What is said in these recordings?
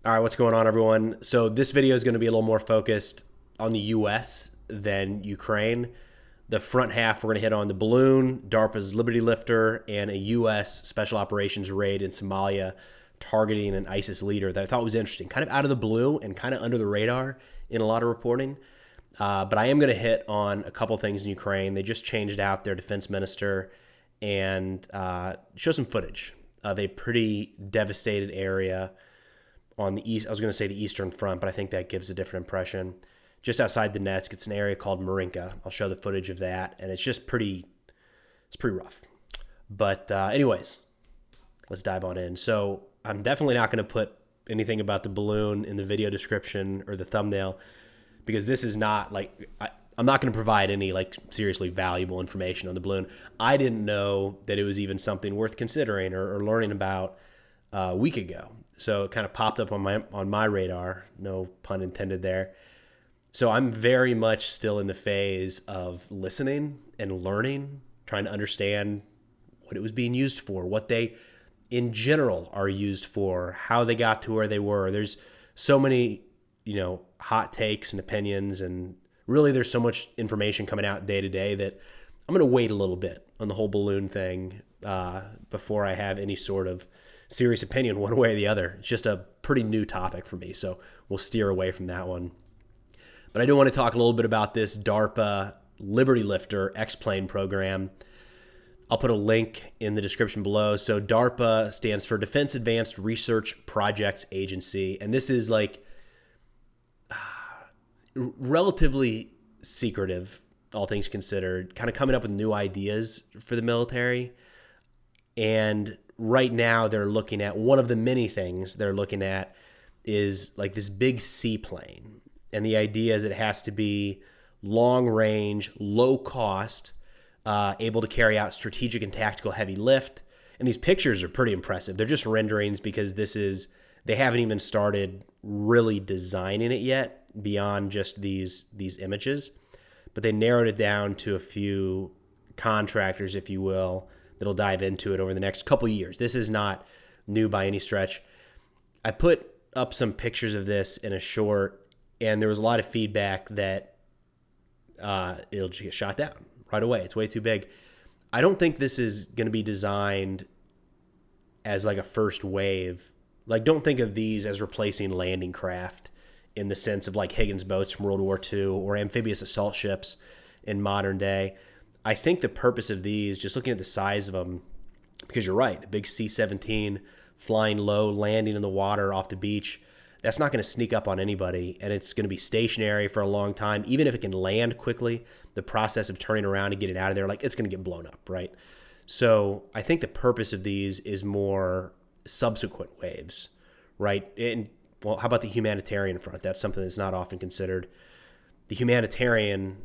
All right, what's going on, everyone? So this video is going to be a little more focused on the U.S. than Ukraine. The front half, we're going to hit on the balloon, DARPA's Liberty Lifter, and a U.S. Special Operations raid in Somalia targeting an ISIS leader that I thought was interesting, kind of out of the blue and kind of under the radar in a lot of reporting. But I am going to hit on a couple things in Ukraine. They just changed out their defense minister and show some footage of a pretty devastated area on the east. I was going to say the eastern front, but I think that gives a different impression. Just outside the Donetsk, it's an area called Marinka. I'll show the footage of that, and it's pretty rough. But anyways, let's dive on in. So I'm definitely not going to put anything about the balloon in the video description or the thumbnail, because this is not like I'm not going to provide any like seriously valuable information on the balloon. I didn't know that it was even something worth considering or learning about a week ago. So it kind of popped up on my radar, no pun intended there. So I'm very much still in the phase of listening and learning, trying to understand what it was being used for, what they in general are used for, how they got to where they were. There's so many, hot takes and opinions, and really there's so much information coming out day to day that I'm going to wait a little bit on the whole balloon thing before I have any sort of serious opinion one way or the other. It's just a pretty new topic for me, so we'll steer away from that one. But I do want to talk a little bit about this DARPA Liberty Lifter X-plane program. I'll put a link in the description below. So DARPA stands for Defense Advanced Research Projects Agency, and this is like relatively secretive, all things considered, kind of coming up with new ideas for the military. And right now they're looking at one of the many things they're looking at is like this big seaplane. And the idea is it has to be long range, low cost, able to carry out strategic and tactical heavy lift. And these pictures are pretty impressive. They're just renderings because they haven't even started really designing it yet beyond just these images. But they narrowed it down to a few contractors, if you will, that'll dive into it over the next couple years. This is not new by any stretch. I put up some pictures of this in a short, and there was a lot of feedback that it'll just get shot down right away. It's way too big. I don't think this is going to be designed as like a first wave. Like, don't think of these as replacing landing craft in the sense of like Higgins boats from World War II or amphibious assault ships in modern day. I think the purpose of these, just looking at the size of them, because you're right, a big C-17 flying low, landing in the water off the beach, that's not going to sneak up on anybody, and it's going to be stationary for a long time. Even if it can land quickly, the process of turning around and getting out of there, like, it's going to get blown up, right? So I think the purpose of these is more subsequent waves, right? And, well, how about the humanitarian front? That's something that's not often considered. The humanitarian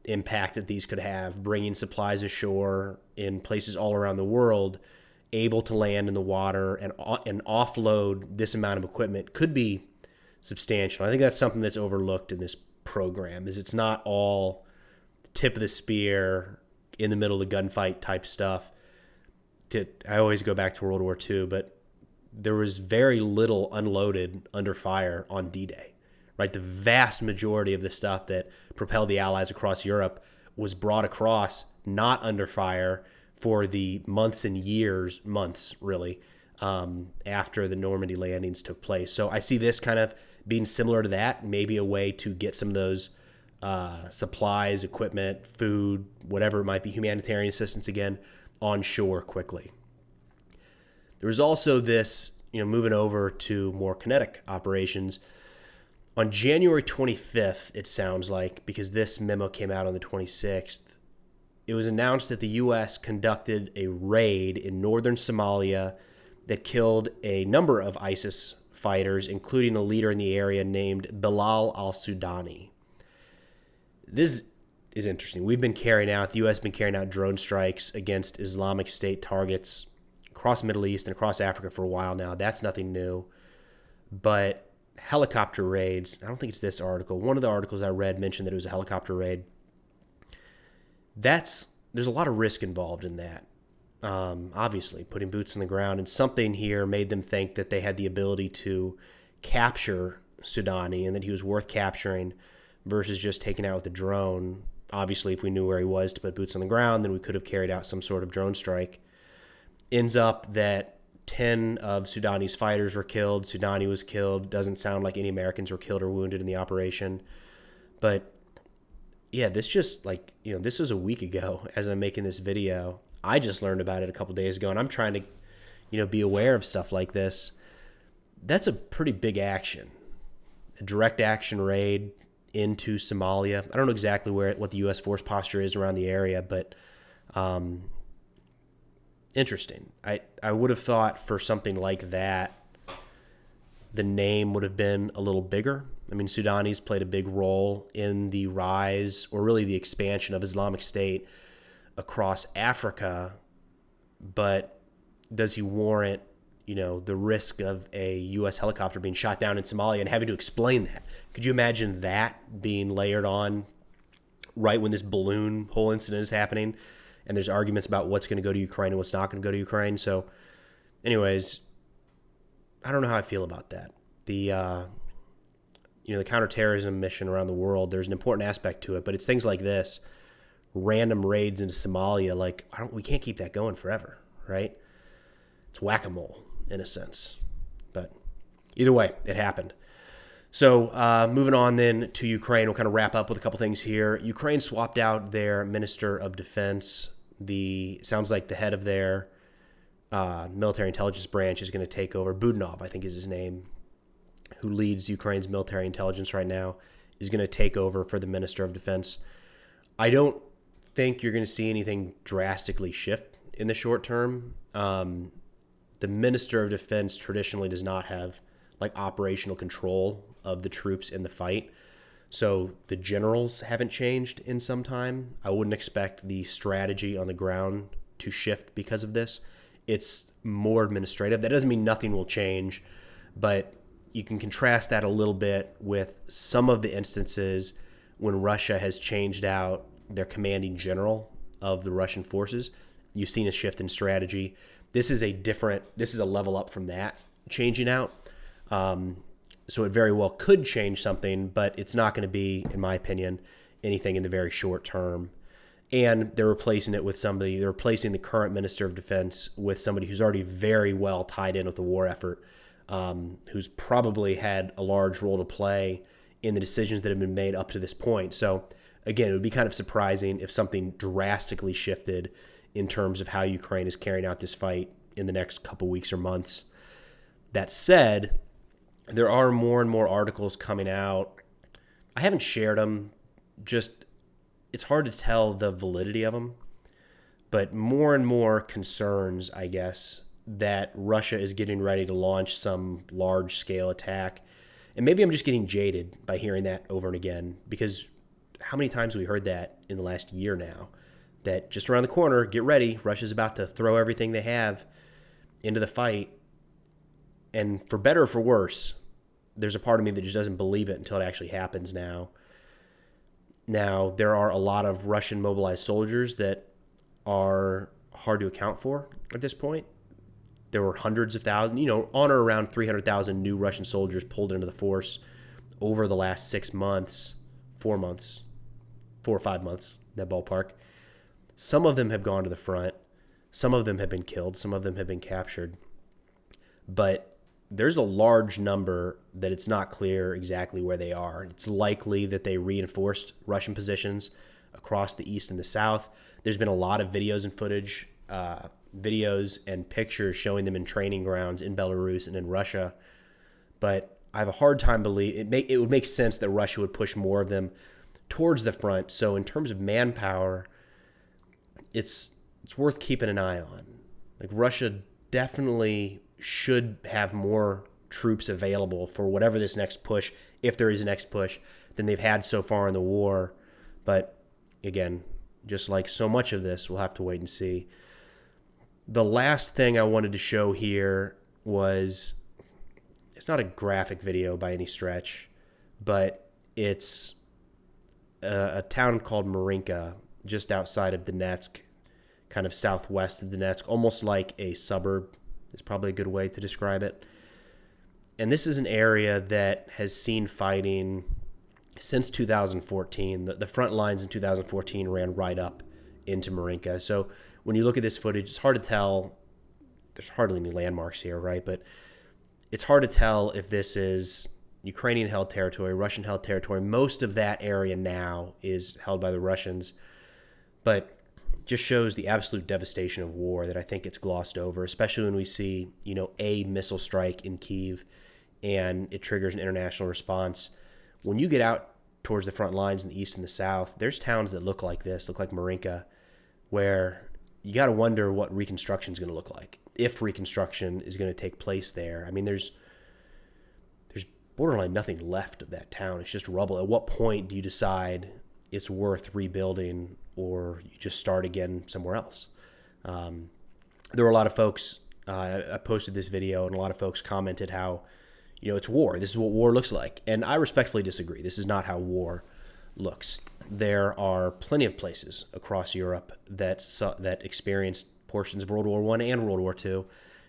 impact that these could have, bringing supplies ashore in places all around the world, able to land in the water and offload this amount of equipment, could be substantial. I think that's something that's overlooked in this program, is it's not all tip of the spear, in the middle of the gunfight type stuff. I always go back to World War II, but there was very little unloaded under fire on D-Day. Right, the vast majority of the stuff that propelled the Allies across Europe was brought across not under fire for the months really, after the Normandy landings took place. So I see this kind of being similar to that, maybe a way to get some of those supplies, equipment, food, whatever it might be, humanitarian assistance again, on shore quickly. There was also this, moving over to more kinetic operations. On January 25th, it sounds like, because this memo came out on the 26th, it was announced that the U.S. conducted a raid in northern Somalia that killed a number of ISIS fighters, including a leader in the area named Bilal al-Sudani. This is interesting. The U.S. has been carrying out drone strikes against Islamic State targets across the Middle East and across Africa for a while now. That's nothing new. But helicopter raids, I don't think it's this article. One of the articles I read mentioned that it was a helicopter raid. There's a lot of risk involved in that. Obviously, putting boots on the ground, and something here made them think that they had the ability to capture Sudani and that he was worth capturing versus just taking out with a drone. Obviously, if we knew where he was to put boots on the ground, then we could have carried out some sort of drone strike. Ends up that 10 of Sudani's fighters were killed. Sudani was killed. Doesn't sound like any Americans were killed or wounded in the operation. But yeah, this just this was a week ago as I'm making this video. I just learned about it a couple days ago, and I'm trying to, be aware of stuff like this. That's a pretty big action. A direct action raid into Somalia. I don't know exactly what the U.S. force posture is around the area, but interesting. I would have thought for something like that, the name would have been a little bigger. I mean, Sudani's played a big role in the rise, or really the expansion of Islamic State across Africa, but does he warrant, the risk of a U.S. helicopter being shot down in Somalia and having to explain that? Could you imagine that being layered on right when this balloon whole incident is happening, and there's arguments about what's going to go to Ukraine and what's not going to go to Ukraine? So, anyways, I don't know how I feel about that. The counterterrorism mission around the world, there's an important aspect to it, but it's things like this, random raids into Somalia. We can't keep that going forever, right? It's whack-a-mole in a sense. But either way, it happened. So moving on then to Ukraine, we'll kind of wrap up with a couple things here. Ukraine swapped out their Minister of Defense. Sounds like the head of their military intelligence branch is going to take over. Budanov, I think is his name, who leads Ukraine's military intelligence right now, is going to take over for the Minister of Defense. I don't think you're going to see anything drastically shift in the short term. The Minister of Defense traditionally does not have operational control of the troops in the fight. So the generals haven't changed in some time. I wouldn't expect the strategy on the ground to shift because of this. It's more administrative. That doesn't mean nothing will change, but you can contrast that a little bit with some of the instances when Russia has changed out their commanding general of the Russian forces. You've seen a shift in strategy. This is a level up from that changing out. So it very well could change something, but it's not going to be, in my opinion, anything in the very short term. And they're replacing the current Minister of Defense with somebody who's already very well tied in with the war effort, who's probably had a large role to play in the decisions that have been made up to this point. So again, it would be kind of surprising if something drastically shifted in terms of how Ukraine is carrying out this fight in the next couple weeks or months. That said, there are more and more articles coming out. I haven't shared them. It's hard to tell the validity of them, but more and more concerns, I guess, that Russia is getting ready to launch some large-scale attack. And maybe I'm just getting jaded by hearing that over and again, because how many times have we heard that in the last year now? That just around the corner, get ready, Russia's about to throw everything they have into the fight. And for better or for worse, there's a part of me that just doesn't believe it until it actually happens now. Now, there are a lot of Russian mobilized soldiers that are hard to account for at this point. There were hundreds of thousands, on or around 300,000 new Russian soldiers pulled into the force over the last 6 months, 4 or 5 months, that ballpark. Some of them have gone to the front. Some of them have been killed. Some of them have been captured. But there's a large number that it's not clear exactly where they are. It's likely that they reinforced Russian positions across the east and the south. There's been a lot of videos and footage, videos and pictures showing them in training grounds in Belarus and in Russia. But I have a hard time believing it would make sense that Russia would push more of them towards the front. So in terms of manpower, it's worth keeping an eye on. Russia definitely should have more troops available for whatever this next push, if there is a next push, than they've had so far in the war. But again, just like so much of this, we'll have to wait and see. The last thing I wanted to show here was, it's not a graphic video by any stretch, but it's a town called Marinka, just outside of Donetsk, kind of southwest of Donetsk, almost like a suburb is probably a good way to describe it. And this is an area that has seen fighting since 2014. The front lines in 2014 ran right up into Marinka. So when you look at this footage, it's hard to tell. There's hardly any landmarks here, right? But it's hard to tell if this is Ukrainian-held territory, Russian-held territory. Most of that area now is held by the Russians. But just shows the absolute devastation of war that I think gets glossed over, especially when we see, a missile strike in Kyiv and it triggers an international response. When you get out towards the front lines in the east and the south, there's towns that look like this, look like Marinka, where you got to wonder what reconstruction is going to look like, if reconstruction is going to take place there. I mean, there's borderline nothing left of that town. It's just rubble. At what point do you decide it's worth rebuilding, or you just start again somewhere else? There were a lot of folks, I posted this video, and a lot of folks commented how, it's war. This is what war looks like. And I respectfully disagree. This is not how war looks. There are plenty of places across Europe that experienced portions of World War I and World War II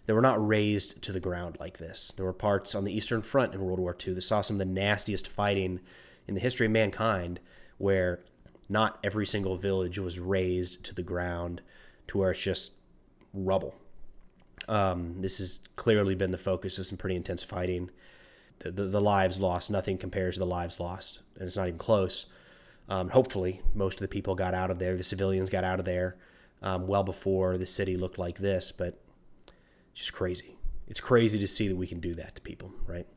that were not razed to the ground like this. There were parts on the Eastern Front in World War II that saw some of the nastiest fighting in the history of mankind, where not every single village was razed to the ground to where it's just rubble. This has clearly been the focus of some pretty intense fighting. The lives lost, nothing compares to the lives lost, and it's not even close. Hopefully, most of the people got out of there. The civilians got out of there well before the city looked like this, but it's just crazy. It's crazy to see that we can do that to people, right?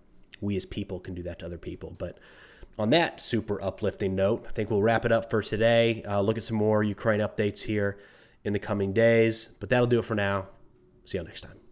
We as people can do that to other people. But on that super uplifting note, I think we'll wrap it up for today. Look at some more Ukraine updates here in the coming days, but that'll do it for now. See you next time.